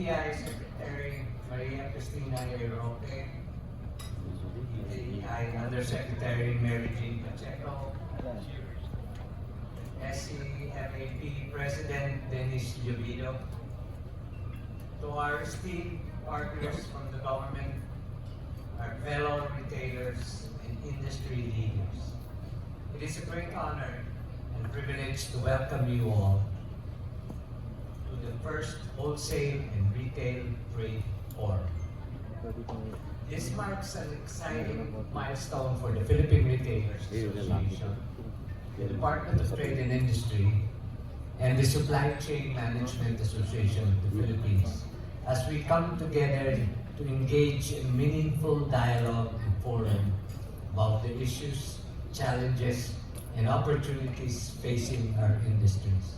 DTI Secretary Maria Cristina Roque, DTI Undersecretary Mary Jean Pacheco, SCMAP President Dennis Llobido, to our esteemed partners from the government, our fellow retailers and industry leaders. It is a great honor and privilege to welcome you all to the first Wholesale and Retail Trade Forum. This marks an exciting milestone for the Philippine Retailers Association, the Department of Trade and Industry, and the Supply Chain Management Association of the Philippines, as we come together to engage in meaningful dialogue and forum about the issues, challenges, and opportunities facing our industries.